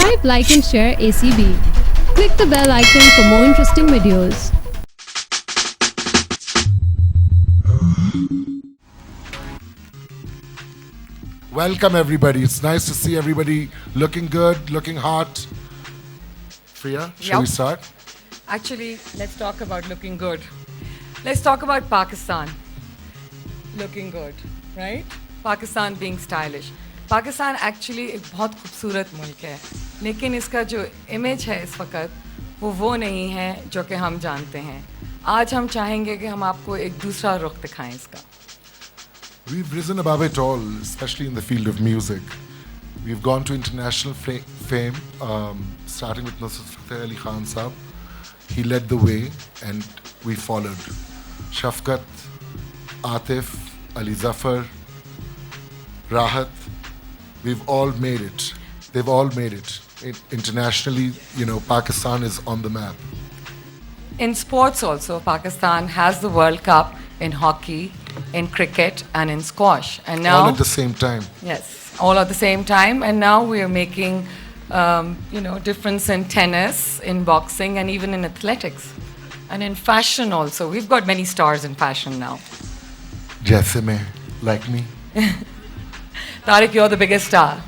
Subscribe, like and share ACB. Click the bell icon for more interesting videos. Welcome everybody. It's nice to see everybody looking good, looking hot. Priya, shall we Yep. start? Actually, let's talk about looking good. Let's talk about Pakistan. Looking good, right? Pakistan being stylish. Pakistan actually एक बहुत खूबसूरत मुल्क है, लेकिन इसका जो image है इस वक्त वो नहीं है जो कि हम जानते हैं. आज हम चाहेंगे कि हम आपको एक दूसरा रुख दिखाएं इसका. We've risen above it all, especially in the field of music. We've gone to international fame, starting with Nusrat Fateh Ali Khan Saab. He led the way and we followed. Shafqat, Atif, Ali Zafar, Rahat, we've all made it. They've all made it. Internationally, Pakistan is on the map. In sports also, Pakistan has the World Cup in hockey, in cricket and in squash. And now, All at the same time. yes, all at the same time. And now we are making, difference in tennis, in boxing, and even in athletics, and in fashion also. We've got many stars in fashion now. Jaise mein, like me. Tariq, you're the biggest star.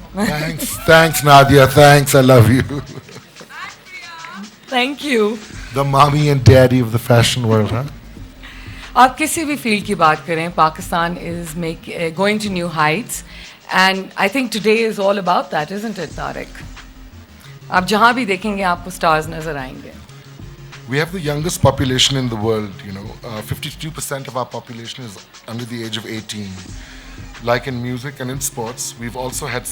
Thanks Nadia, thanks, I love you. Thank you. The mommy and daddy of the fashion world, huh? आप किसी भी field की बात करें, Pakistan is going to new heights, and I think today is all about that, isn't it, Tariq? आप जहाँ भी देखेंगे आपको stars नजर आएंगे. We have the youngest population in the world, 52% of our population is under the age of 18. Like in music and in sports, we've also had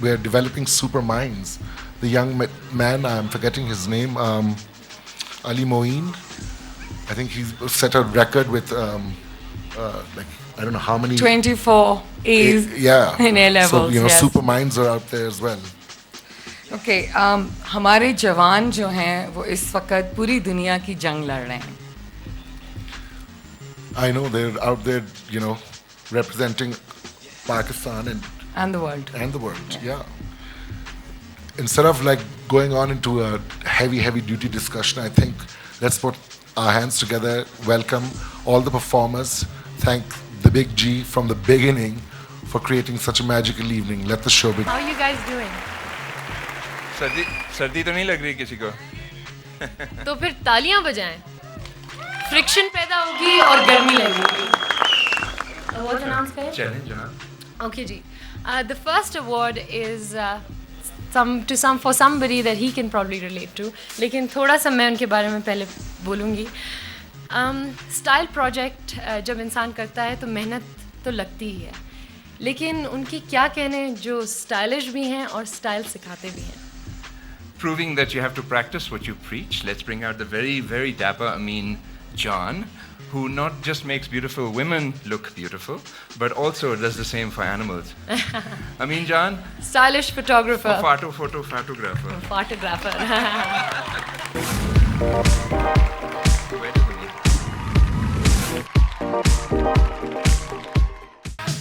we're developing super minds. The young man, I'm forgetting his name, Ali Moeen, I think he's set a record with, I don't know how many. 24 A's Yeah. in A levels. So, yes. super minds are out there as well. Okay, हमारे जवान जो हैं वो इस वक्त पूरी दुनिया की जंग लड़ रहे हैं. I know they're out there, representing Pakistan And the world. and the world. Yeah. Instead of going on into a heavy duty discussion, I think let's put our hands together, welcome all the performers, thank the Big G from the beginning for creating such a magical evening. Let the show begin. How are you guys doing? सर्दी तो नहीं लग रही किसी को. तो फिर तालियां बजाएं. फ्रिक्शन पैदा होगी और गर्मी लगेगी. Awards announce करें? चलें जनाब. Okay ji. The first award is for somebody that he can probably relate to. लेकिन थोड़ा सा मैं उनके बारे में पहले बोलूँगी. Style project जब इंसान करता है तो मेहनत तो लगती ही है. लेकिन उनकी क्या कहने जो स्टाइलिश भी हैं और स्टाइल सिखाते भी हैं. Proving that you have to practice what you preach, let's bring out the very, very dapper Amin John, who not just makes beautiful women look beautiful, but also does the same for animals. Amin John, Stylish photographer. photographer. Photographer.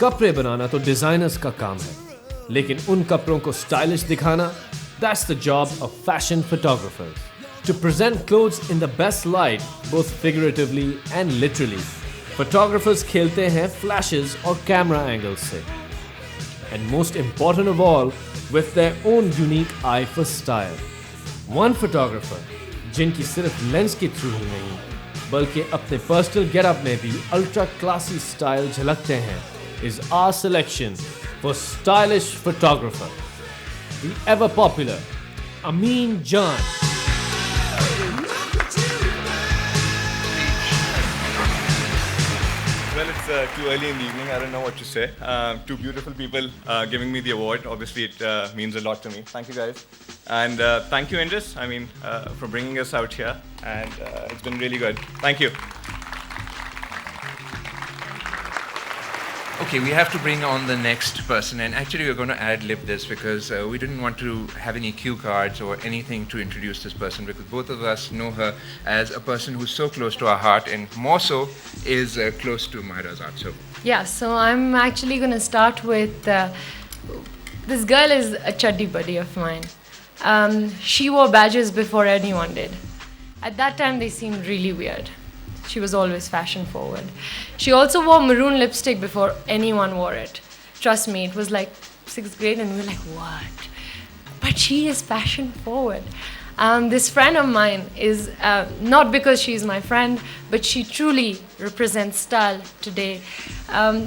कपड़े बनाना तो designers का काम है, लेकिन उन कपड़ों को stylish दिखाना, that's the job of fashion photographers. To present clothes in the best light, both figuratively and literally, photographers खेलते हैं flashes और camera angles से. And most important of all, with their own unique eye for style. One photographer, जिनकी सिर्फ lens के through ही नहीं, बल्कि अपने पर्सनल गेटअप में भी अल्ट्रा क्लासी स्टाइल झलकते हैं, is our selection for stylish photographer, the ever popular Amin John. Well, it's too early in the evening. I don't know what to say. Two beautiful people giving me the award. Obviously, it means a lot to me. Thank you, guys. And thank you, Indus, for bringing us out here. And it's been really good. Thank you. Okay, we have to bring on the next person, and actually we're going to ad-lib this because we didn't want to have any cue cards or anything to introduce this person, because both of us know her as a person who's so close to our heart, and more so is close to Myra's heart. So Yeah, so I'm actually going to start with this girl is a chuddy buddy of mine. She wore badges before anyone did. At that time, they seemed really weird. She was always fashion forward. She also wore maroon lipstick before anyone wore it. Trust me, it was like 6th grade, and we were like, what? But she is fashion forward. This friend of mine is not because she's my friend, but she truly represents style today.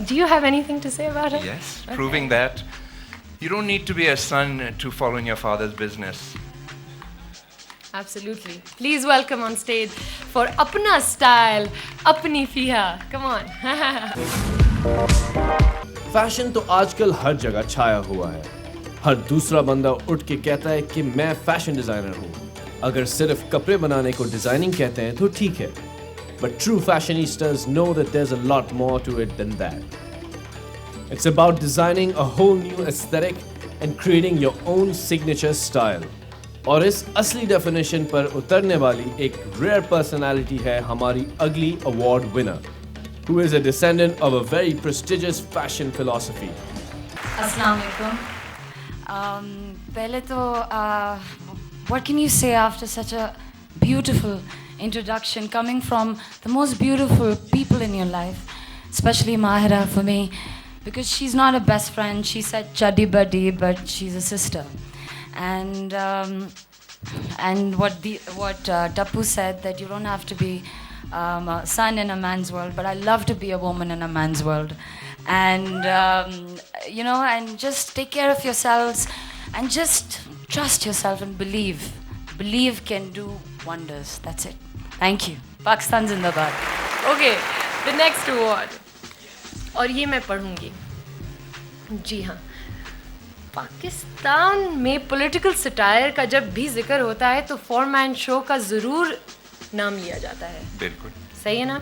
Do you have anything to say about her? Yes, Okay. proving that you don't need to be a son to follow in your father's business. Absolutely. Please welcome on stage for Apna Style, Apni Fiha. Come on. Fashion तो आजकल हर जगह छाया हुआ है। हर दूसरा बंदा उठ के कहता है कि मैं फैशन डिजाइनर हूँ। अगर सिर्फ कपड़े बनाने को डिजाइनिंग कहते हैं तो ठीक है, but true fashionistas know that there's a lot more to it than that. It's about designing a whole new aesthetic and creating your own signature style. और इस असली डेफिनेशन पर उतरने वाली एक रेयर पर्सनालिटी है हमारी अगली award winner, who is a descendant of a very prestigious fashion philosophy. Assalamu alaikum. Pehle to, what can you say after such a beautiful introduction coming from the most beautiful people in your life, especially Mahira for me, because she's not a best friend. She said chuddy buddy, but she's a sister. And what Tapu said, that you don't have to be a son in a man's world, but I love to be a woman in a man's world. And and just take care of yourselves and just trust yourself and believe. Believe can do wonders. That's it. Thank you. Pakistan Zindabad. Okay, the next award. और ये मैं पढ़ूंगी. जी हाँ. पाकिस्तान में political satire का जब भी जिक्र होता है तो फोर-मैन शो का ज़रूर नाम लिया जाता है. बिल्कुल. सही है ना?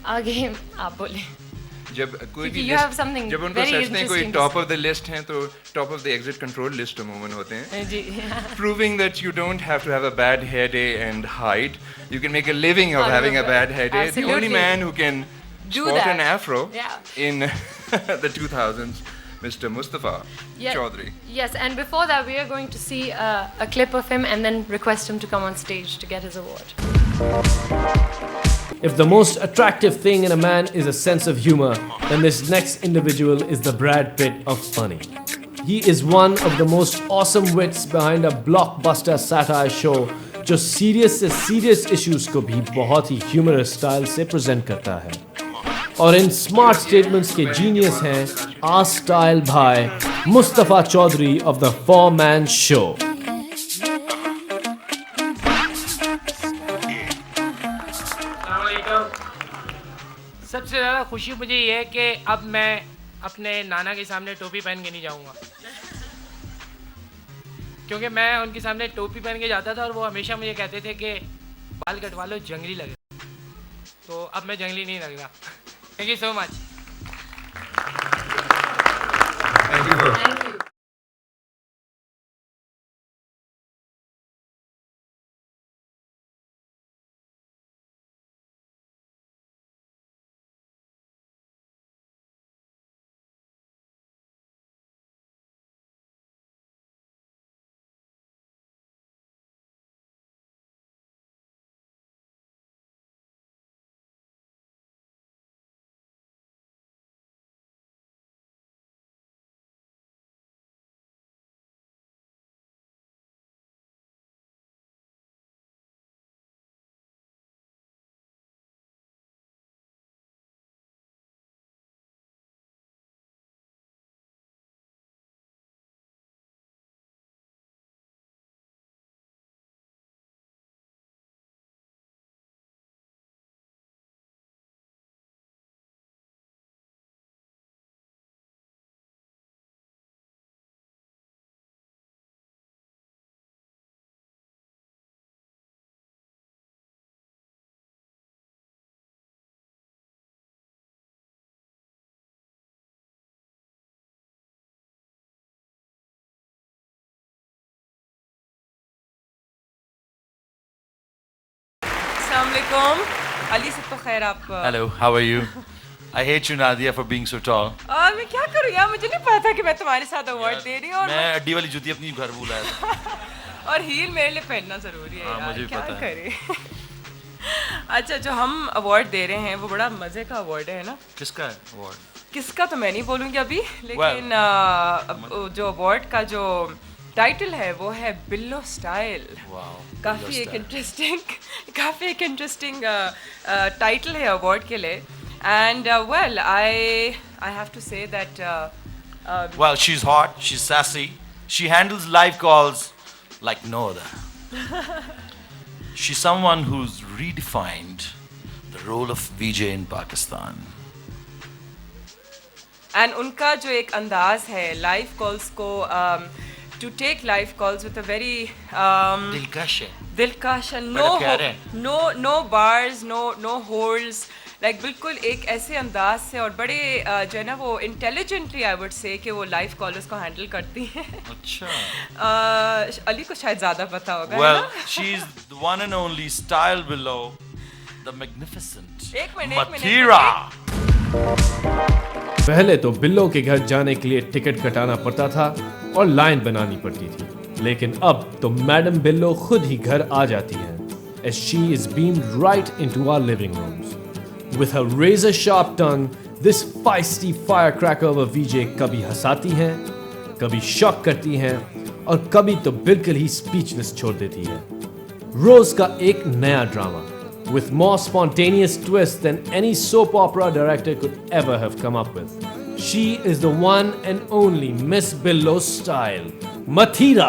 आगे आप बोले. जब कोई भी you have something जब उनको very सोचते हैं कोई interesting to top of the list हैं तो top of the exit control list अमूमन होते हैं. जी. Proving that you don't have to have a bad hair day and hide. You can make a living of having a bad hair day. The only Absolutely. man who can Do sport that. an afro Yeah. in the 2000s, Mr. Mustafa Chaudhry. Yes, and before that, we are going to see a clip of him and then request him to come on stage to get his award. If the most attractive thing in a man is a sense of humor, then this next individual is the Brad Pitt of funny. He is one of the most awesome wits behind a blockbuster satire show जो serious से serious issues को भी बहुत ही humorous style से present करता है. और इन smart statements के genius हैं our style भाई Mustafa Chaudhry of the Four-Man Show. सबसे ज़्यादा खुशी मुझे ये है कि अब मैं अपने नाना के सामने टोपी पहन के नहीं जाऊंगा, क्योंकि मैं उनके सामने टोपी पहन के जाता था और वो हमेशा मुझे कहते थे कि बाल कटवा लो, जंगली लगे. तो अब मैं जंगली नहीं लग रहा. Thank you so much. Thank you. Assalamualaikum. Ali Sitto Khair, आप Hello, how are you? I hate you, Nadia, for being so tall. और मैं क्या करूँ यार, मुझे नहीं पता था कि मैं तुम्हारे साथ अवार्ड दे रही हूँ और मैं अड्डी वाली जूती अपनी घर भूला था. और हील मेरे लिए पहनना ज़रूरी है हाँ, यार, मुझे भी क्या पता है. करें. अच्छा, जो हम अवार्ड दे रहे हैं वो बड़ा मज़े का अवार्ड है ना. किसका है अवार्ड? किसका तो मैं नहीं बोलूँगी अभी, लेकिन जो अवार्ड का जो टाइटल है वो है बिल्लो स्टाइल. काफ़ी एक इंटरेस्टिंग टाइटल है अवार्ड के लिए. And well I have to say that Well, she's hot, she's sassy, she handles live calls like no other. She's someone who's redefined the role of VJ in Pakistan. And उनका जो एक अंदाज है live calls को to take live calls with a very दिलकश, no bars, no holds, like बिल्कुल एक ऐसे अंदाज से और बड़े जो है ना वो इंटेलिजेंटली आई वुड से कि वो लाइव कॉलर्स को हैंडल करती हैं. अच्छा. अली को शायद ज़्यादा पता होगा. Well, she's the one and only style below the magnificent Mathira. पहले तो बिल्लो के घर जाने के लिए टिकट कटाना पड़ता था और लाइन बनानी पड़ती थी, लेकिन अब तो मैडम बिल्लो खुद ही घर आ जाती हैं, as she is beamed right into our living rooms. With her razor sharp tongue, this feisty firecracker of a VJ कभी हंसाती हैं, कभी शॉक करती हैं और कभी तो बिल्कुल ही स्पीचलेस छोड़ देती है. रोज का एक नया drama with more spontaneous twists than any soap opera director could ever have come up with. She is the one and only Miss Billo Style, Mathira.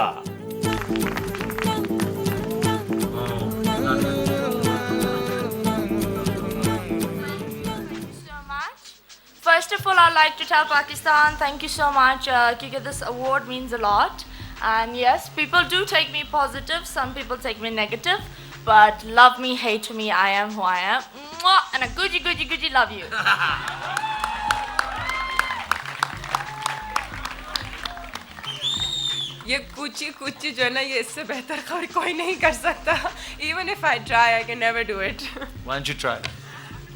First of all, I'd like to tell Pakistan thank you so much because this award means a lot. And yes, people do take me positive, some people take me negative. But love me, hate me, I am who I am. Mwah! And a Gucci love you. ये कुची जो है ना, ये इससे बेहतर कोई नहीं कर सकता. Even if I try, I can never do it. Why don't you try?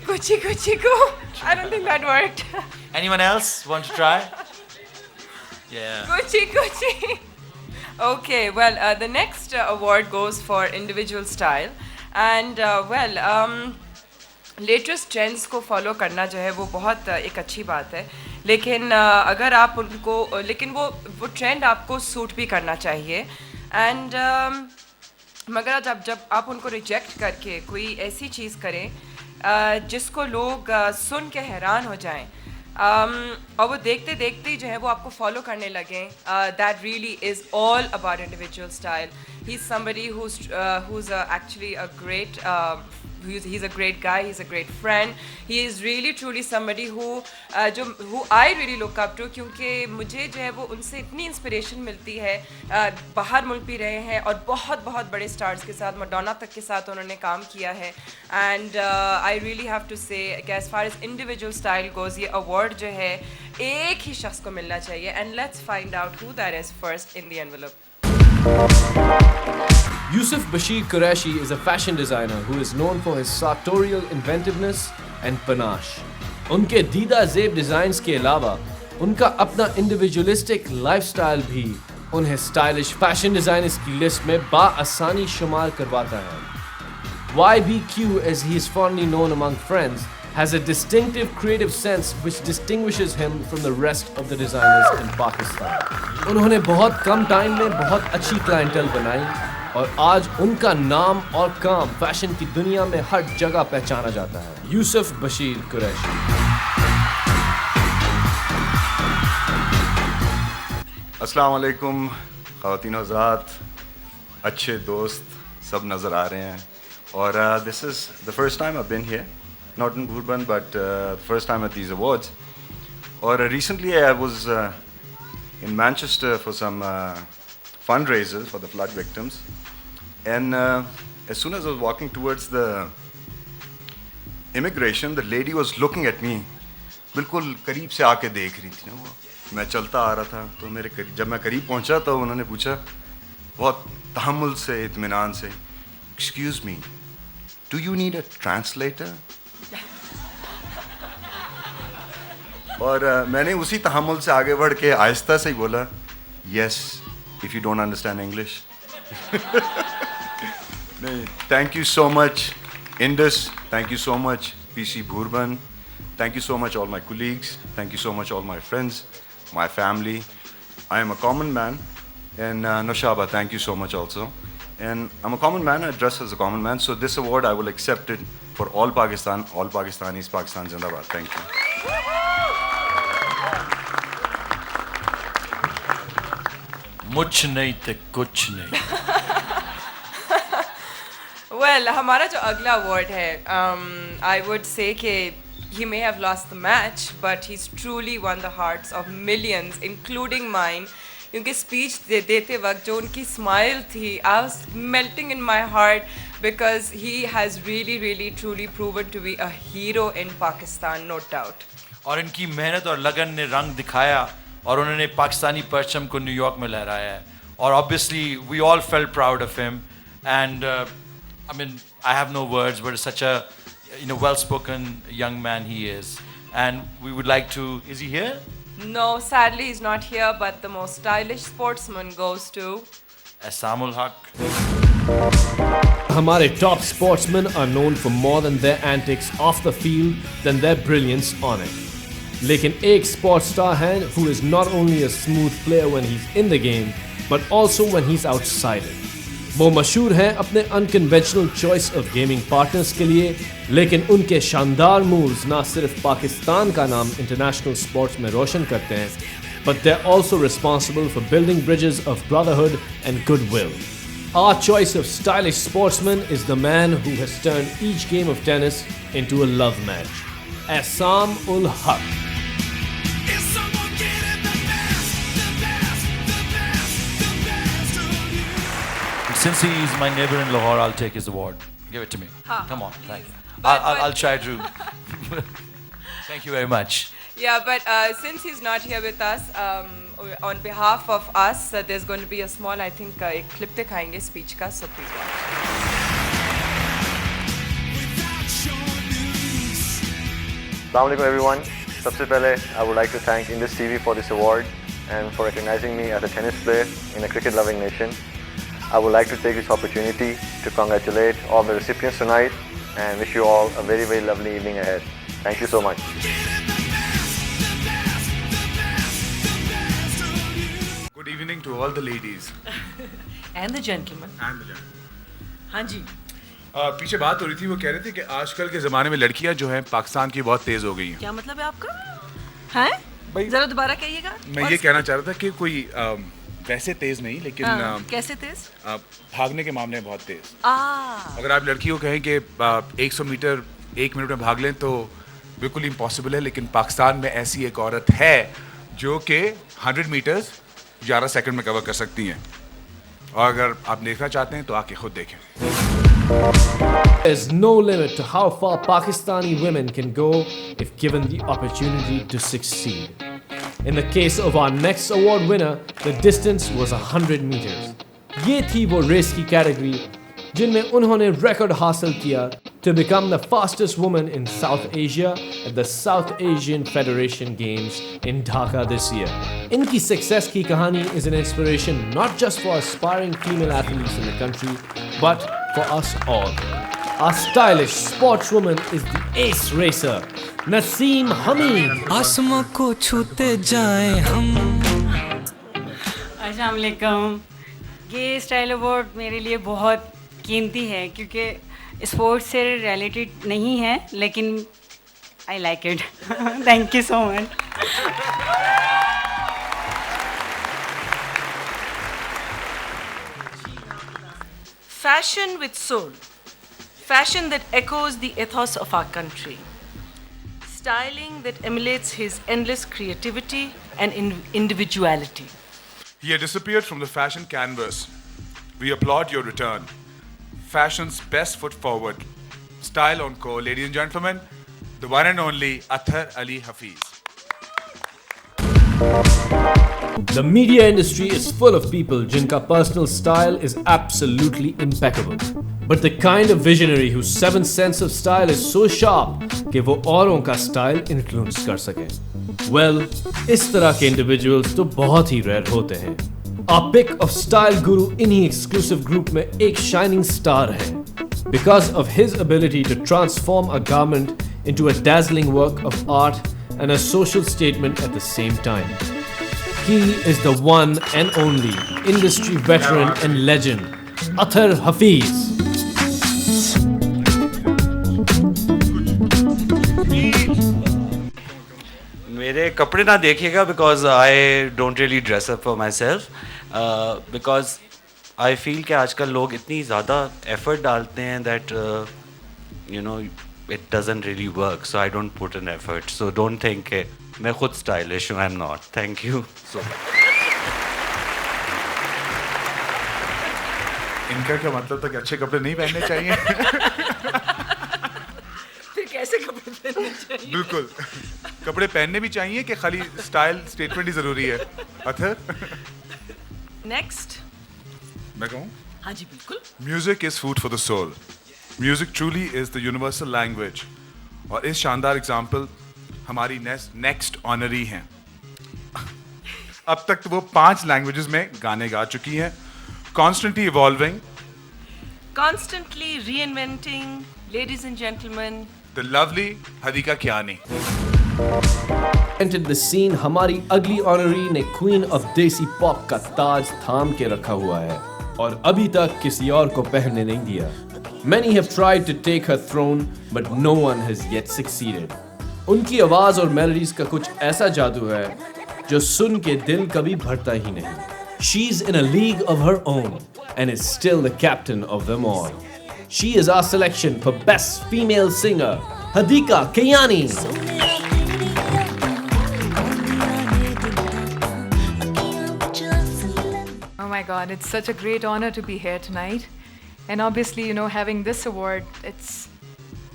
Kuchi ko. I don't think that worked. Anyone else want to try? Yeah. Kuchi. Okay, well, the next award goes for individual style. And latest trends को follow करना जो है वो बहुत एक अच्छी बात है. लेकिन अगर आप उनको, लेकिन वो trend आपको suit भी करना चाहिए. And मगर जब आप उनको reject करके कोई ऐसी चीज़ करें जिसको लोग सुन के हैरान हो जाएं, और वो देखते देखते ही जो है वो आपको फॉलो करने लगें, that really is all about individual style. He is somebody who's actually a great he's a great guy, he's a great friend, he is really truly somebody who I really look up to, क्योंकि मुझे जो है वो उनसे इतनी inspiration मिलती है. बाहर मुल्क भी रहे हैं और बहुत बड़े स्टार्स के साथ, मडोना तक के साथ उन्होंने काम किया है. And I really have to say कि as far as individual style goes, ये अवार्ड जो है एक ही शख्स को मिलना चाहिए. And let's find out who that is first in the envelope. Yusuf Bashir Qureshi is a fashion designer who is known for his sartorial inventiveness and panache. उनके दीदा ज़ेब डिज़ाइंस के अलावा उनका अपना इंडिविजुअलिस्टिक लाइफस्टाइल भी उन्हें स्टाइलिश फैशन डिज़ाइनर्स की list में बाआसानी शुमार करवाता है. YBQ, as he is fondly known among friends, has a distinctive creative sense which distinguishes him from the rest of the designers in Pakistan. उन्होंने बहुत कम टाइम में बहुत अच्छी क्लाइंटेल बनाई और आज उनका नाम और काम फैशन की दुनिया में हर जगह पहचाना जाता है. यूसुफ बशीर कुरैशी. अस्सलाम वालेकुम ख़वातीन हज़रात, अच्छे दोस्त सब नज़र आ रहे हैं. और this is the first time I been here, not in Bhurband, but first time at these awards. Or recently I was in Manchester for some fundraisers for the flood victims, and as soon as I was walking towards the immigration, the lady was looking at me, बिल्कुल करीब से आके देख रही थी ना. वो मैं चलता आ रहा था तो मेरे करीब, जब मैं करीब पहुंचा तो उन्होंने पूछा बहुत तहम्मुल से, इत्मीनान से, "Excuse me, do you need a translator?" और मैंने उसी तहम्मुल से आगे बढ़ के आहिस्ता से ही बोला, yes, if you don't understand English. Thank you so much, Indus. Thank you so much, PC Bhurban. Thank you so much, all my colleagues. Thank you so much, all my friends, my family. I am a common man. And Noshaba, thank you so much also. And I'm a common man, I dress as a common man. So this award, I will accept it for all Pakistan, all Pakistanis, Pakistan Zindabad. Thank you. मुझ नहीं तो कुछ नहीं. Well, हमारा जो अगला award है, I would say कि he may have lost the match, but he's truly won the hearts of millions, including mine. क्योंकि स्पीच देते वक्त जो उनकी स्माइल थी, I was melting in my heart because he has really, really, truly proven to be a hero in Pakistan, no doubt. और इनकी मेहनत और लगन ने रंग दिखाया और उन्होंने पाकिस्तानी परचम को न्यूयॉर्क में लहराया है. और obviously we all felt proud of him, and I mean I have no words, but it's such a well-spoken young man he is, and we would like to. Is he here? No, sadly he's not here, but the most stylish sportsman goes to Asamul Haq. हमारे top sportsmen are known for more than their antics off the field than their brilliance on it. लेकिन एक sports star है who is not only a smooth player when he's in the game, but also when he's outside it. वो मशहूर हैं अपने unconventional choice of gaming partners के लिए, लेकिन उनके शानदार moves ना सिर्फ पाकिस्तान का नाम international sports में रोशन करते हैं, but they're also responsible for building bridges of brotherhood and goodwill. Our choice of stylish sportsman is the man who has turned each game of tennis into a love match, Assam ul Haq. Since he is my neighbor in Lahore, I'll take his award. Give it to me. Come on, thank you. I'll try to. Thank you very much. Yeah, but since he's not here with us, on behalf of us, there's going to be a small, I think, एक clip दिखाएंगे speech का, so please watch. Assalamu alaikum everyone. सबसे पहले, I would like to thank Indus TV for this award and for recognizing me as a tennis player in a cricket-loving nation. I would like to take this opportunity to congratulate all the recipients tonight and wish you all a very, very lovely evening ahead. Thank you so much. Good evening to all the ladies. And the gentlemen. And the gentlemen. हाँ जी. पीछे बात हो रही थी, वो कह रहे थे कि आजकल के ज़माने में लड़कियां जो हैं पाकिस्तान की बहुत तेज़ हो गई हैं. क्या मतलब है आपका? हैं? जरा दोबारा कहिएगा. मैं ये कहना चाह रहा था कि कोई वैसे तेज नहीं, लेकिन कैसे तेज? भागने के मामले में बहुत तेज. अगर आप लड़की को कहें कि 100 मीटर 1 मिनट में भाग लें तो बिल्कुल इम्पॉसिबल है, लेकिन पाकिस्तान में ऐसी एक औरत है जो कि 100 मीटर्स 11 सेकंड में कवर कर सकती हैं. और अगर आप देखना चाहते हैं तो आके खुद देखें. There's no limit to how far Pakistani women can go if given the opportunity to succeed. In the case of our next award winner, the distance was 100 meters. ये थी वो रेस की कैटेगरी जिनमें उन्होंने रिकॉर्ड हासिल किया to become the fastest woman in South Asia at the South Asian Federation Games in Dhaka this year. इनकी success की कहानी is an inspiration not just for aspiring female athletes in the country, but for us all. Our stylish sportswoman is the ace racer, Naseem Hamid. आसमां को छूते जाएं हम. अस्सलाम वालेकुम. ये स्टाइल अवार्ड मेरे लिए बहुत कीमती है क्योंकि स्पोर्ट्स से रिलेटेड नहीं है, लेकिन I like it. Thank you so much. Fashion with soul. Fashion that echoes the ethos of our country. Styling that emulates his endless creativity and individuality. He had disappeared from the fashion canvas. We applaud your return. Fashion's best foot forward. Style on core, ladies and gentlemen, the one and only Athar Ali Hafiz. The media industry is full of people jinka personal style is absolutely impeccable. But the kind of visionary whose seventh sense of style is so sharp कि वो औरों का style influence कर सके. Well, इस तरह के individuals तो बहुत ही रेयर होते हैं. Our pick of style guru इन्हीं exclusive group में एक shining star है. Because of his ability to transform a garment into a dazzling work of art and a social statement at the same time. He is the one and only industry veteran and legend, Athar Hafiz. मेरे कपड़े ना देखिएगा because I don't really dress up for myself. Because I feel कि आजकल लोग इतनी ज़्यादा effort डालते हैं that you know it doesn't really work. So I don't put an effort. So don't think कि मैं खुद stylish हूँ. I'm not. Thank you so much. इनका क्या मतलब था कि अच्छे कपड़े नहीं पहनने चाहिए? फिर कैसे कपड़े पहनने चाहिए? बिल्कुल. कपड़े पहनने भी चाहिए कि खाली स्टाइल स्टेटमेंट ही जरूरी है? अथर? Next. मैं कहूँ? हाँ जी बिल्कुल. Music is food for the soul. Music truly is the universal language. और इस शानदार एग्जाम्पल हमारी नेक्स्ट ऑनरी हैं. अब तक तो वो 5 लैंग्वेजेस में गाने गा चुकी हैं. Constantly evolving. Constantly reinventing. Ladies and gentlemen. The lovely Hadika Kiani. Entered the scene हमारी अगली ऑनरी ने क्वीन ऑफ देसी पॉप का ताज थाम के रखा हुआ है और अभी तक किसी और को पहनने नहीं दिया. Many have tried to take her throne, but no one has yet succeeded. उनकी आवाज और मेलोडीज का कुछ ऐसा जादू है जो सुन के दिल कभी भरता ही नहीं. She's in a league of her own and is still the captain of them all. She is our selection for Best Female Singer, Hadika Kiani. Oh my God, it's such a great honor to be here tonight. And obviously, you know, having this award, it's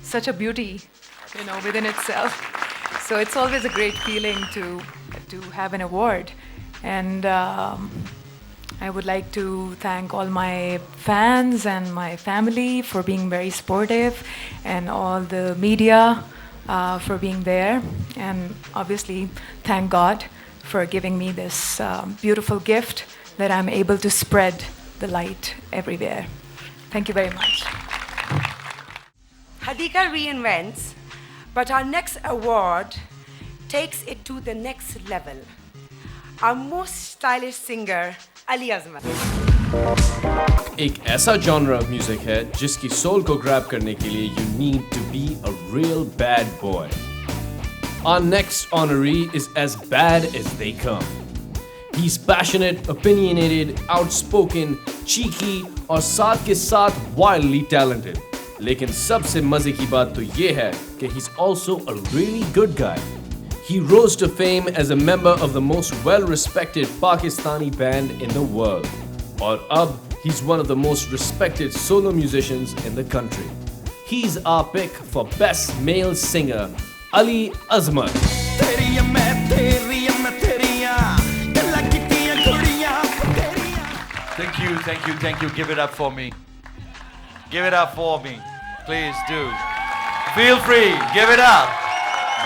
such a beauty, you know, within itself. So it's always a great feeling to have an award. And I would like to thank all my fans and my family for being very supportive, and all the media for being there. And obviously, thank God for giving me this beautiful gift that I'm able to spread the light everywhere. Thank you very much. Hadika reinvents, but our next award takes it to the next level. Our most stylish singer, Ali Azmat. एक ऐसा genre of music है जिसकी soul को grab करने के लिए you need to be a real bad boy. Our next honoree is as bad as they come. He's passionate, opinionated, outspoken, cheeky और साथ के साथ wildly talented. लेकिन सबसे मजे की बात तो ये है कि he's also a really good guy. He rose to fame as a member of the most well-respected Pakistani band in the world. और अब he's one of the most respected solo musicians in the country. He's our pick for Best Male Singer, Ali Azmat. Thank you. Give it up for me. Give it up for me. Please do. Feel free. Give it up.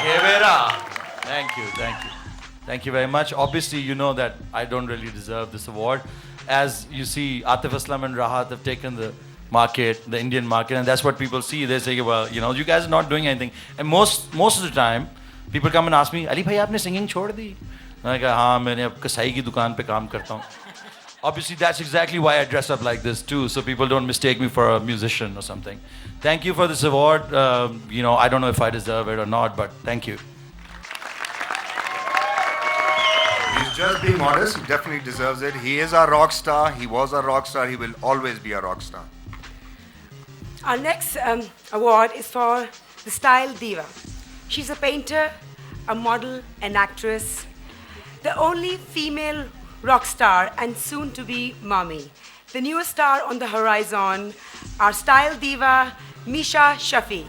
Give it up. Thank you. Thank you very much. Obviously, you know that I don't really deserve this award. As you see, Atif Aslam and Rahat have taken the market, the Indian market, and that's what people see. They say, well, you know, you guys are not doing anything. And most of the time, people come and ask me, Ali bhai, aapne singing chhod di? I go, हाँ, मैंने अब कसाई की दुकान पे काम करता हूँ. Obviously, that's exactly why I dress up like this too, so people don't mistake me for a musician or something. Thank you for this award. You know, I don't know if I deserve it or not, but thank you. He's just being modest. He definitely deserves it. He is a rock star. He was a rock star. He will always be a rock star. Our next award is for the Style Diva. She's a painter, a model, an actress, the only female rock star and soon to be mommy. The newest star on the horizon, our Style Diva, Misha Shafi.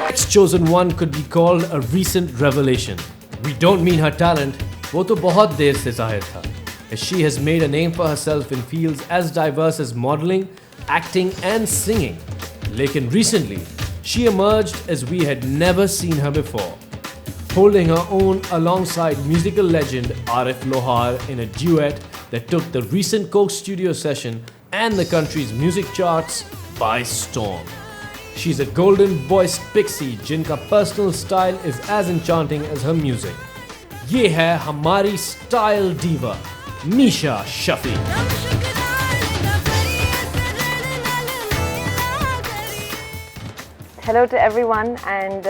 Next chosen one could be called a recent revelation. We don't mean her talent, वो तो बहुत देर से ज़ाहिर था. As she has made a name for herself in fields as diverse as modeling, acting and singing. लेकिन recently, she emerged as we had never seen her before, holding her own alongside musical legend Arif Lohar in a duet that took the recent Coke studio session and the country's music charts by storm. She's a golden-voiced pixie जिनका personal style is as enchanting as her music. ये है हमारी style diva, Misha Shafi. Hello to everyone, and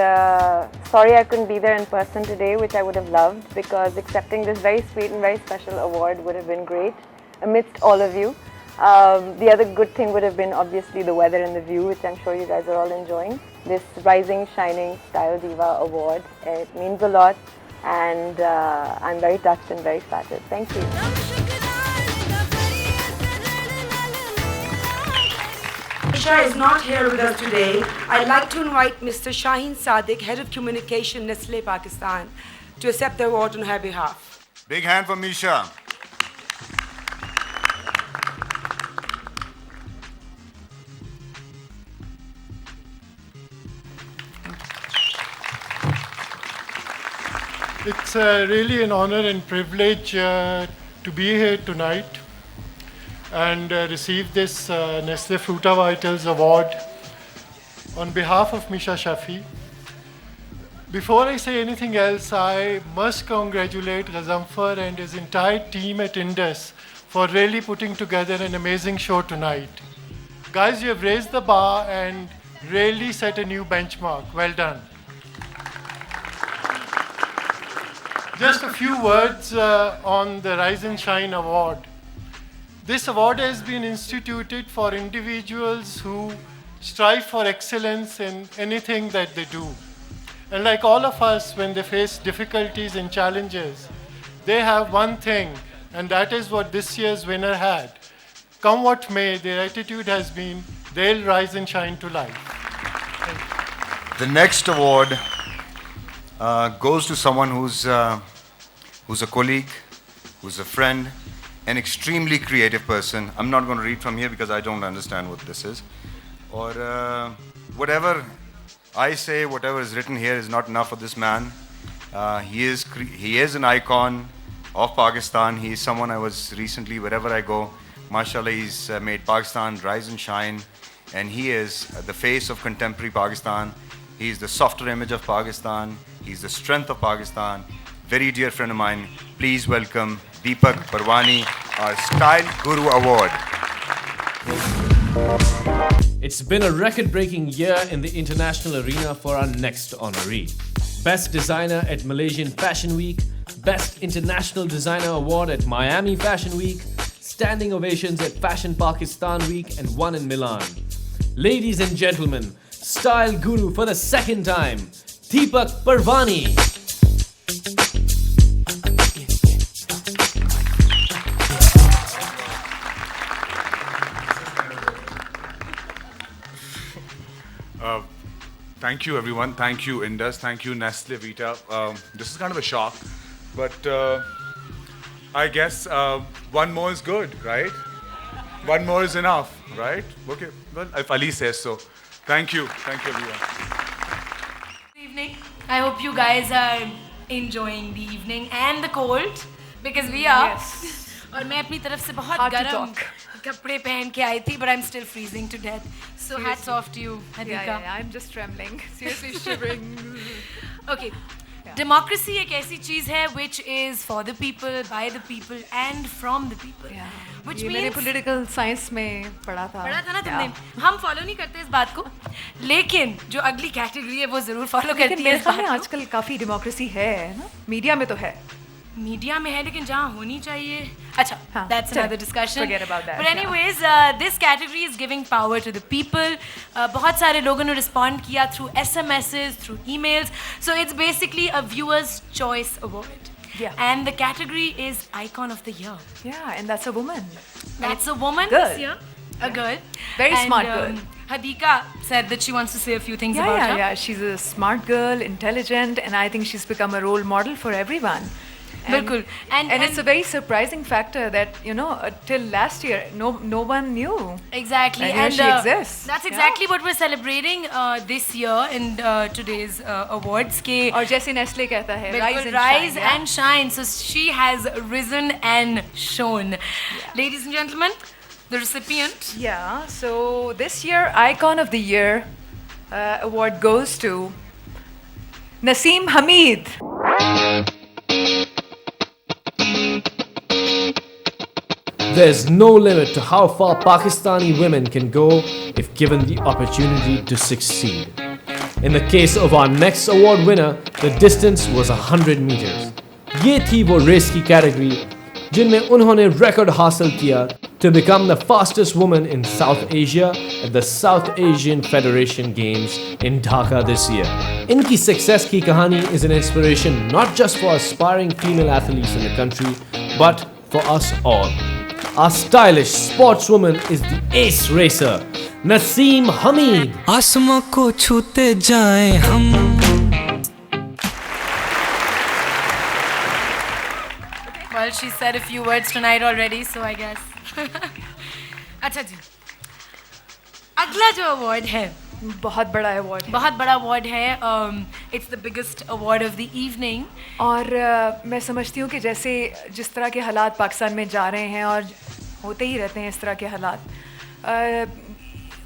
sorry I couldn't be there in person today, which I would have loved, because accepting this very sweet and very special award would have been great amidst all of you. The other good thing would have been obviously the weather and the view, which I'm sure you guys are all enjoying. This Rising Shining Style Diva award, it means a lot, and I'm very touched and very flattered. Thank you. Misha is not here with us today. I'd like to invite Mr. Shaheen Sadiq, Head of Communication, Nestle Pakistan, to accept the award on her behalf. Big hand for Misha. It's really an honor and privilege to be here tonight and receive this Nestle Fruta Vitals Award on behalf of Misha Shafi. Before I say anything else, I must congratulate Ghazanfar and his entire team at Indus for really putting together an amazing show tonight. Guys, you have raised the bar and really set a new benchmark. Well done. Just a few words on the Rise and Shine Award. This award has been instituted for individuals who strive for excellence in anything that they do. And like all of us, when they face difficulties and challenges, they have one thing, and that is what this year's winner had. Come what may, their attitude has been, they'll rise and shine to life. The next award goes to someone who's a colleague, who's a friend, an extremely creative person. I'm not going to read from here because I don't understand what this is. Or whatever I say, whatever is written here is not enough for this man. He is an icon of Pakistan. He is someone I was recently, wherever I go, mashallah, he's made Pakistan rise and shine. And he is the face of contemporary Pakistan. He is the softer image of Pakistan. He's the strength of Pakistan. Very dear friend of mine, please welcome Deepak Parwani, our Style Guru Award. It's been a record-breaking year in the international arena for our next honoree. Best Designer at Malaysian Fashion Week, Best International Designer Award at Miami Fashion Week, standing ovations at Fashion Pakistan Week, and one in Milan. Ladies and gentlemen, Style Guru for the second time, Deepak Parwani. Thank you, everyone. Thank you, Indus. Thank you, Nestle Vita. This is kind of a shock, but I guess one more is good, right? One more is enough, right? Okay, well, if Ali says so. Thank you. Thank you, everyone. Good evening. I hope you guys are enjoying the evening and the cold, because we are. Yes. और मैं अपनी तरफ से बहुत गर्म कपड़े पहन के आई थी, but I'm still freezing to death. So hats off to you, Adhika. Yeah, I'm just trembling. Seriously shivering. Okay. Yeah. Democracy एक ऐसी चीज है which is for the people, by the people, and from the people. Yeah. Which ये means मैंने political science में पढ़ा था ना तुमने. हम follow नहीं करते इस बात को, लेकिन जो अगली category है वो जरूर follow करती है. लेकिन मेरे ख्याल में आजकल काफी democracy है ना, मीडिया में तो है. मीडिया में है लेकिन जहाँ होनी चाहिए. अच्छा, that's another discussion. Forget about that. But anyways, this category is giving power to the people. बहुत सारे लोगों ने respond किया through SMSs, through emails. So it's basically a viewer's choice award. Yeah. And the category is Icon of the Year. Yeah, and that's a woman. That's a woman Girl. this year. A girl. Very And, smart girl. Hadika said that she wants to say a few things about her. Yeah, she's a smart girl, intelligent, and I think she's become a role model for everyone. बिल्कुल. And it's a very surprising factor that, you know, till last year, no one knew. Exactly. And here she exists. That's exactly what we're celebrating this year in today's awards. के और जैसे Nestle कहता है, rise and shine. So she has risen and shone. Ladies and gentlemen, the recipient. Yeah, so this year, Icon of the Year award goes to Naseem Hameed. There's no limit to how far Pakistani women can go if given the opportunity to succeed. In the case of our next award winner, the distance was 100 meters. ये थी वो race की category जिनमें उन्होंने record हासिल किया to become the fastest woman in South Asia at the South Asian Federation Games in Dhaka this year. इनकी success की कहानी is an inspiration not just for aspiring female athletes in the country, but for us all. Our stylish sportswoman is the ace racer, Naseem Hameed. आसमां को छूते जाएं हम. Well, she said a few words tonight already, so I guess. अच्छा जी. अगला जो award है, बहुत बड़ा award है. बहुत बड़ा award है. It's the biggest award of the evening. और मैं समझती हूँ कि जैसे जिस तरह के हालात पाकिस्तान में जा रहे हैं और होते ही रहते हैं इस तरह के हालात,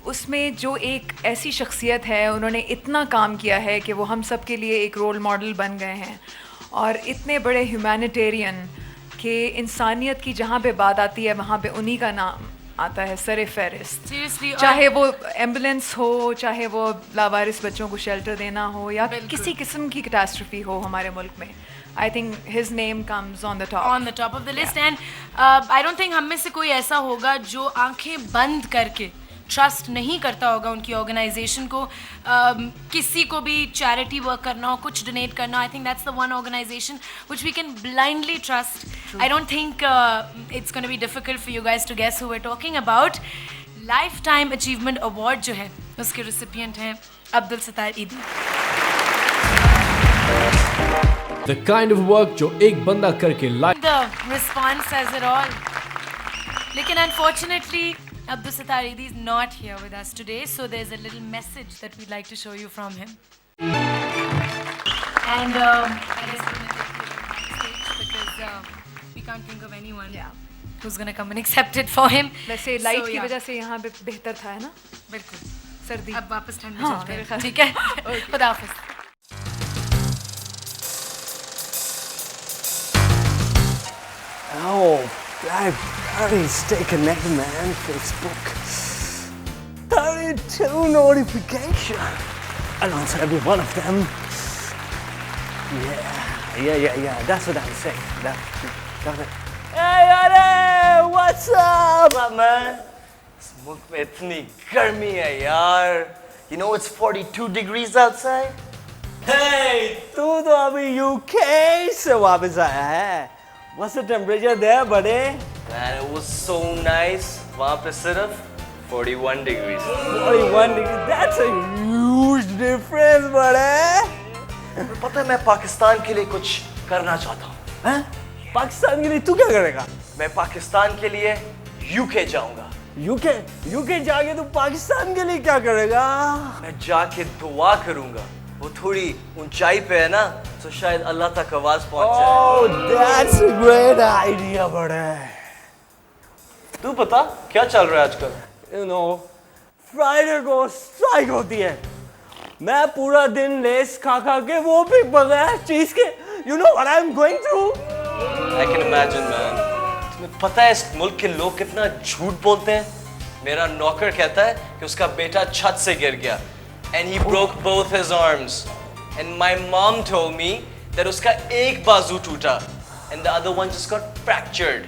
उसमें जो एक ऐसी शख्सियत है, उन्होंने इतना काम किया है कि वो हम सब के लिए एक रोल मॉडल बन गए हैं और इतने बड़े ह्यूमैनिटेरियन कि इंसानियत की जहाँ पे बात आती है वहाँ पे उन्हीं का नाम आता है सरे फहरिस्त. Seriously, चाहे वो एम्बुलेंस हो, चाहे वो लावारिस बच्चों को शेल्टर देना हो या किसी किस्म की कैटास्ट्रोफी हो हमारे मुल्क में, I think his name comes on the top. On the top of the list, and I don't think हम में से कोई ऐसा होगा जो आंखें बंद करके ट्रस्ट नहीं करता होगा उनकी ऑर्गेनाइजेशन को. किसी को भी चैरिटी वर्क करना हो, कुछ डोनेट करना, I think that's the one organisation which we can blindly trust. I don't think it's gonna be difficult for you guys to guess who we are talking about. Lifetime achievement award जो है उसके recipient हैं अब्दुल सत्तार ईदी. The kind of work जो एक बंदा करके The response says it all. लेकिन unfortunately Abdul Sattar Eidi is not here with us today, so there's a little message that we'd like to show you from him. And I guess we're going to take it to the stage because we can't think of anyone who's going to come and accept it for him. वैसे light की वजह से यहाँ पे बेहतर था, है ना? बिल्कुल. सर्दी. अब वापस ठंड में चलते हैं. ठीक है. खुदा हाफिज़. Oh, how do you stay connected, man? Facebook. 32 notifications. I'll answer every one of them. Yeah. That's what I'm saying. Got it. Hey, Yare! What's up, man? इस मुल्क में इतनी गर्मी है यार. You know it's 42 degrees outside? Hey, तू तो अभी UK से वापस आया है. What's the temperature there, buddy? Man, it was so nice. वहाँ पे सिर्फ 41 degrees. 41 degrees. That's a huge difference, buddy. पता है मैं पाकिस्तान के लिए कुछ करना चाहता हूँ. हैं? पाकिस्तान के लिए तू क्या करेगा? मैं पाकिस्तान के लिए UK जाऊँगा. UK जाके तू पाकिस्तान के लिए क्या करेगा? मैं जाके दुआ करूँगा. वो थोड़ी ऊंचाई पे है ना, तो शायद अल्लाह तक आवाज पहुंच जाए. Oh, that's a great idea, बड़े. तू बता क्या चल रहा है आजकल? You know, Friday को स्ट्राइक होती है. मैं पूरा दिन लेस खा के वो भी बगैर चीज के. You know what I'm going through? I can imagine, man. तुम्हें पता है इस मुल्क के लोग कितना झूठ बोलते हैं? मेरा नौकर कहता है कि उसका बेटा छत से गिर गया. And he broke both his arms. And my mom told me that uska ek bazu toota and the other one just got fractured.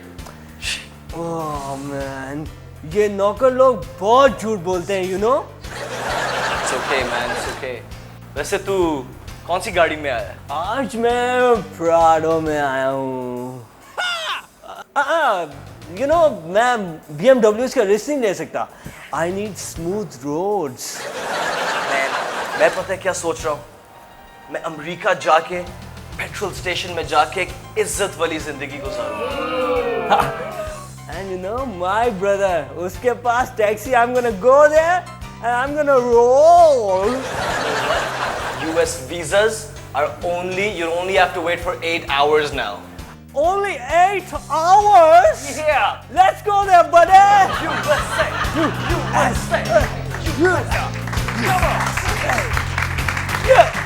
Oh man, ये नौकर लोग बहुत झूठ बोलते हैं, you know? It's okay man, it's okay. वैसे तू कौन सी गाड़ी में आया? आज मैं प्राडो में आया हूँ. You know, मैं BMWs का रिस्क नहीं ले सकता. I need smooth roads. मैं पता है क्या सोच रहा हूँ? मैं अमेरिका जाके पेट्रोल स्टेशन में जाके एक इज्जत वाली जिंदगी गुजारूंगा। And you know, my brother, उसके पास taxi, I'm gonna go there and I'm gonna roll. US visas are you only have to wait for 8 hours now. Only 8 hours? Yeah. Let's go there, buddy. USA. USA. USA. Come on. Yeah.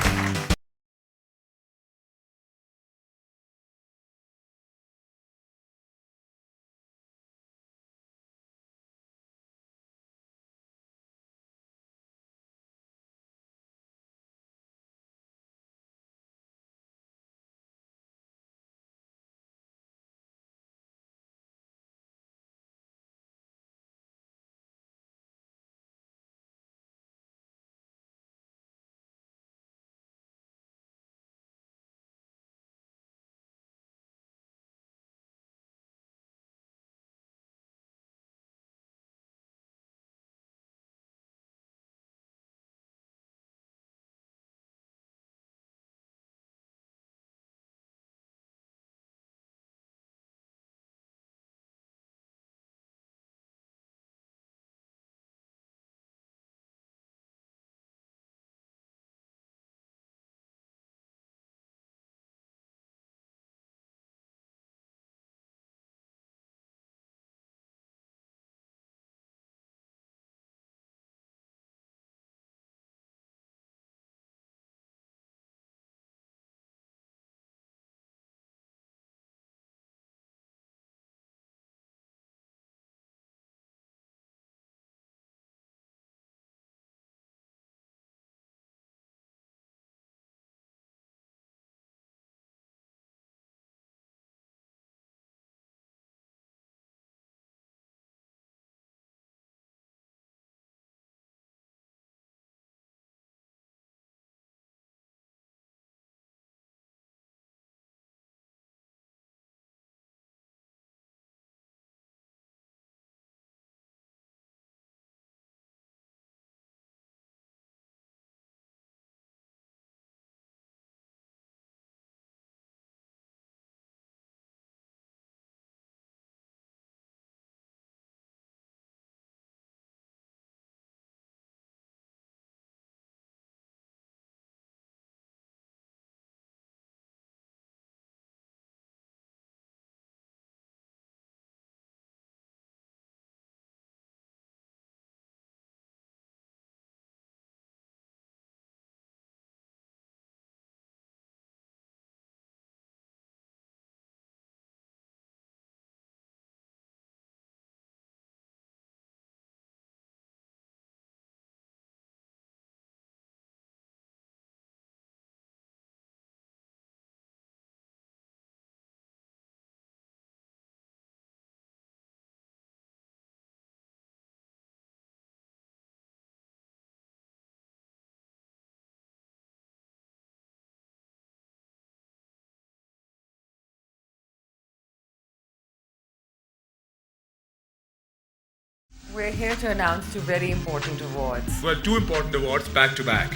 We're here to announce two very important awards. Well, two important awards back to back.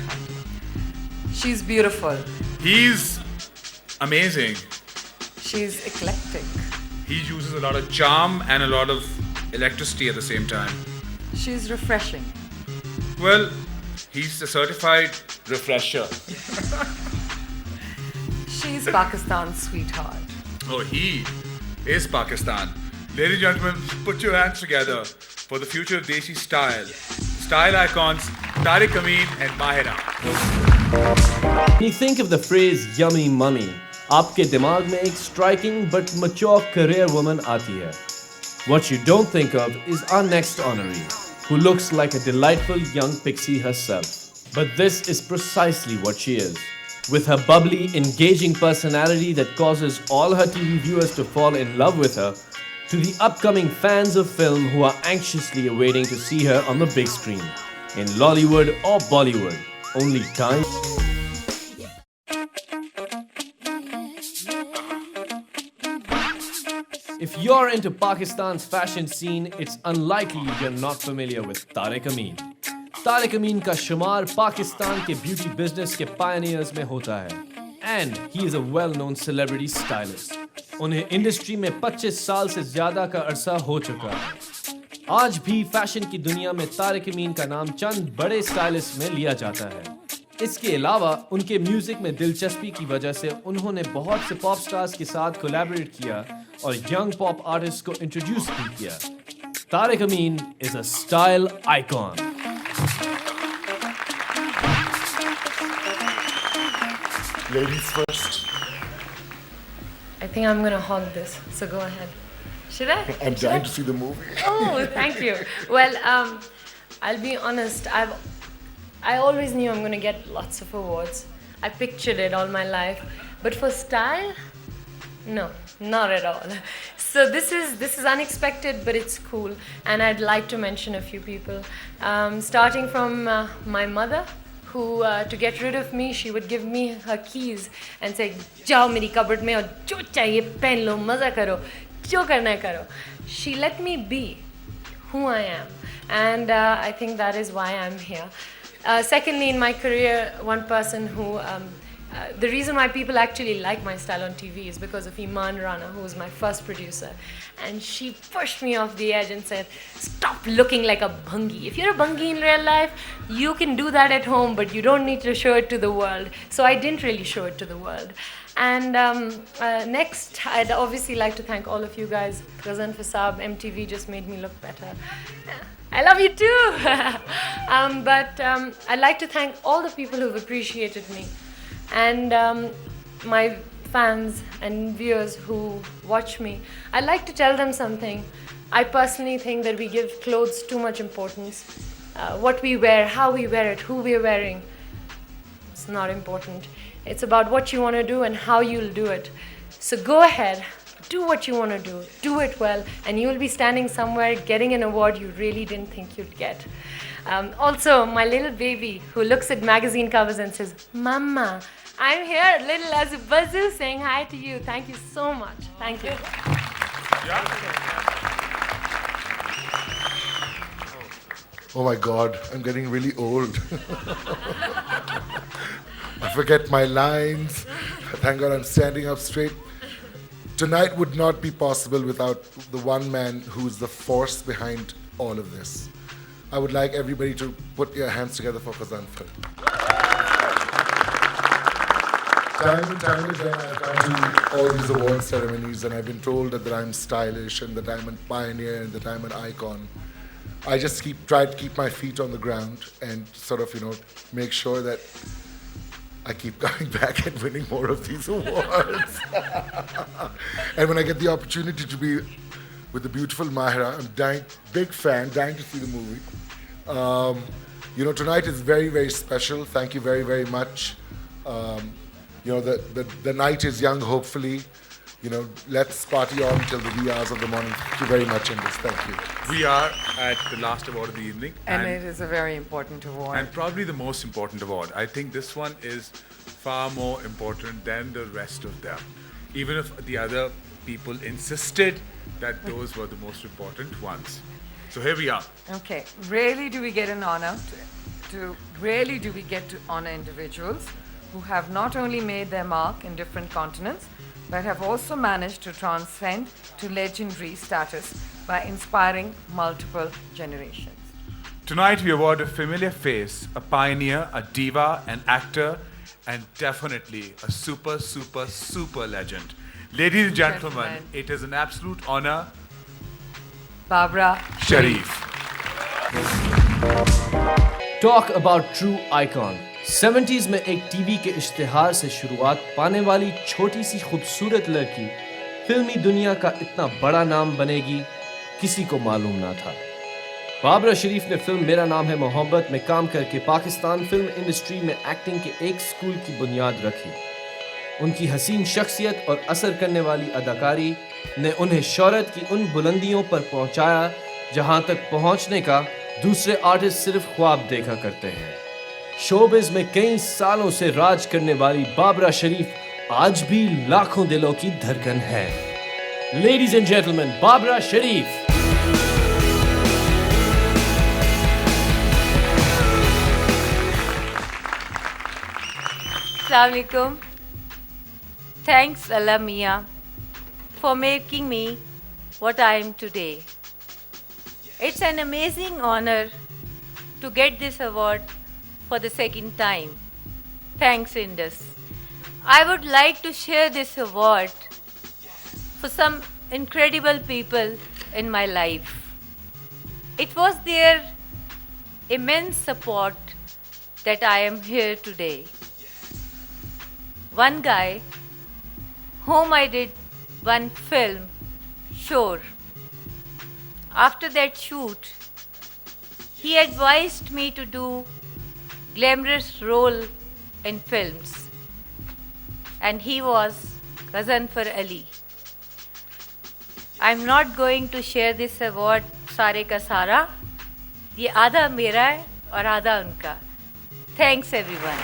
She's beautiful. He's amazing. She's eclectic. He uses a lot of charm and a lot of electricity at the same time. She's refreshing. Well, he's a certified refresher. She's Pakistan's sweetheart. Oh, he is Pakistan. Ladies and gentlemen, put your hands together for the future of Desi style. Style icons, Tariq Amin and Mahira. When you think of the phrase yummy mummy, आपके दिमाग में एक striking but mature career woman आती है. What you don't think of is our next honoree, who looks like a delightful young pixie herself. But this is precisely what she is. With her bubbly, engaging personality that causes all her TV viewers to fall in love with her, to the upcoming fans of film who are anxiously awaiting to see her on the big screen, in Lollywood or Bollywood, only time. If you're into Pakistan's fashion scene, it's unlikely you're not familiar with Tariq Amin. Tariq Amin का शुमार पाकिस्तान के beauty business के pioneers में होता है. and he is a well-known celebrity stylist. उन्हें industry में 25 साल से ज्यादा का अरसा हो चुका है। आज भी फैशन की दुनिया में तारिक अमीन का नाम चंद बड़े स्टाइलिस्ट में लिया जाता है। इसके अलावा उनके म्यूजिक में दिलचस्पी की वजह से उन्होंने बहुत से पॉप स्टार्स के साथ कोलैबोरेट किया और यंग पॉप आर्टिस्ट को इंट्रोड्यूस भी किया। Tariq Amin is a style icon. Ladies first. I think I'm gonna hog this, so go ahead. Should I? I'm dying to see the movie. Oh, thank you. Well, I'll be honest. I always knew I'm gonna get lots of awards. I pictured it all my life, but for style, no, not at all. So this is unexpected, but it's cool. And I'd like to mention a few people, starting from my mother, who to get rid of me, she would give me her keys and say, "Jao meri cupboard mein aur jo chahiye pehn lo, maza karo, jo karna hai karo." She let me be who I am, and I think that is why I'm here. Secondly, in my career, one person who the reason why people actually like my style on TV is because of Iman Rana, who was my first producer. And she pushed me off the edge and said, "Stop looking like a bhangi. If you're a bhangi in real life, you can do that at home, but you don't need to show it to the world." So I didn't really show it to the world. And next, I'd obviously like to thank all of you guys. Ghazan Fasab, MTV just made me look better. I love you too. But I'd like to thank all the people who've appreciated me. And my fans and viewers who watch me, I'd like to tell them something. I personally think that we give clothes too much importance. What we wear, how we wear it, who we're wearing, it's not important. It's about what you want to do and how you'll do it. So go ahead, do what you want to do it well, and you'll be standing somewhere getting an award you really didn't think you'd get. Also, my little baby who looks at magazine covers and says, "Mama, I'm here, little Azubazu, saying hi to you." Thank you so much. Thank you. Oh my God, I'm getting really old. I forget my lines. Thank God I'm standing up straight. Tonight would not be possible without the one man who's the force behind all of this. I would like everybody to put your hands together for Ghazan Film. Time and time again, I've gone to all these award ceremonies and I've been told that I'm stylish and that I'm a pioneer and that I'm an icon. I just try to keep my feet on the ground and sort of, make sure that I keep coming back and winning more of these awards. And when I get the opportunity to be with the beautiful Mahira, I'm big fan, dying to see the movie. Tonight is very, very special. Thank you very, very much. The night is young, hopefully. Let's party on till the wee hours of the morning. Thank you very much, Indus. Thank you. We are at the last award of the evening. And it is a very important award. And probably the most important award. I think this one is far more important than the rest of them. Even if the other people insisted that those were the most important ones. So here we are. Okay, rarely do we get an honor rarely do we get to honor individuals who have not only made their mark in different continents, but have also managed to transcend to legendary status by inspiring multiple generations. Tonight we award a familiar face, a pioneer, a diva, an actor, and definitely a super, super, super legend. Ladies and gentlemen, it is an absolute honor. Babra Sharif. Talk about true icon. 70s में एक TV के इश्तिहार से शुरुआत पाने वाली छोटी सी खूबसूरत लड़की फिल्मी दुनिया का इतना बड़ा नाम बनेगी किसी को मालूम ना था। बाबरा शरीफ ने फिल्म मेरा नाम है मोहब्बत में काम करके पाकिस्तान फिल्म इंडस्ट्री में एक्टिंग के एक स्कूल की बुनियाद रखी। उनकी हसीन शख्सियत और असर करने वाली अदाकारी ने उन्हें शोहरत की उन बुलंदियों पर पहुंचाया जहां तक पहुंचने का दूसरे आर्टिस्ट सिर्फ ख्वाब देखा करते हैं। शोबिज़ में कई सालों से राज करने वाली बाबरा शरीफ आज भी लाखों दिलों की धड़कन है। Ladies and gentlemen, बाबरा शरीफ। अस्सलाम वालेकुम। Thanks, Allah Mia, for making me what I am today. It's an amazing honor to get this award for the second time. Thanks, Indus. I would like to share this award for some incredible people in my life. It was their immense support that I am here today. One guy whom I did one film, Shore. After that shoot, he advised me to do glamorous role in films, and he was Ghazanfar Ali. I'm not going to share this award सारे का सारा, ये आधा मेरा है और आधा उनका. Thanks everyone.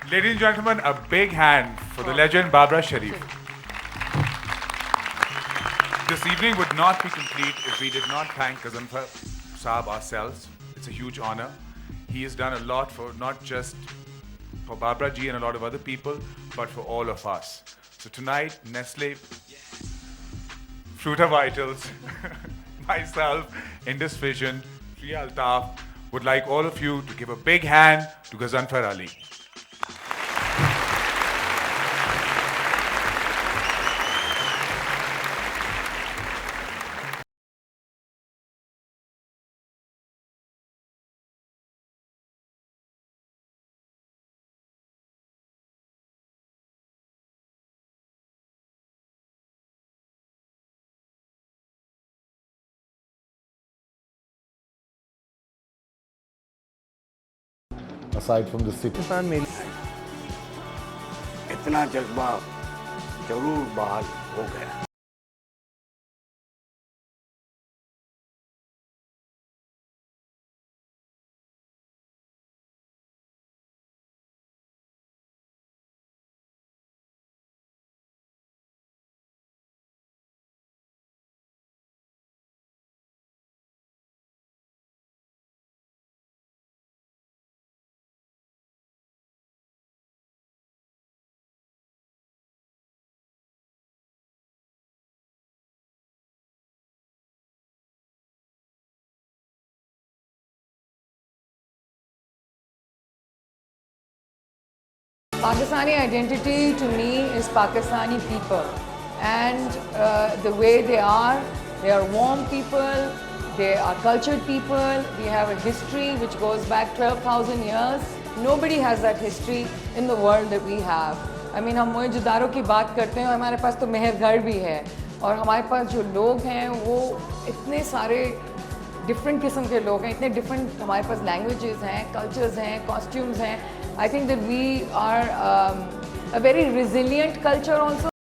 Ladies and gentlemen, a big hand for the legend Barbara Sharif. This evening would not be complete if we did not thank Ghazanfar Saab ourselves. It's a huge honor. He has done a lot for not just for Barbara ji and a lot of other people, but for all of us. So tonight, Nestle, Fruta Vitals, myself, Indus Vision, Shriya Altaf would like all of you to give a big hand to Ghazanfar Ali. Aside from the city. इतना जज्बा जरूर बहाल हो गया. Pakistani identity to me is Pakistani people, and the way they are warm people, they are cultured people, we have a history which goes back 12,000 years. Nobody has that history in the world that we have. I mean, हम मोहनजोदारो की बात करते हैं, हमारे पास तो मेहरगढ़ भी है, और हमारे पास जो लोग हैं वो इतने सारे डिफरेंट किस्म के लोग हैं, इतने डिफरेंट हमारे पास लैंग्वेजेस हैं, कल्चर्स हैं, कॉस्ट्यूम्स हैं. I think that we are a very resilient culture also.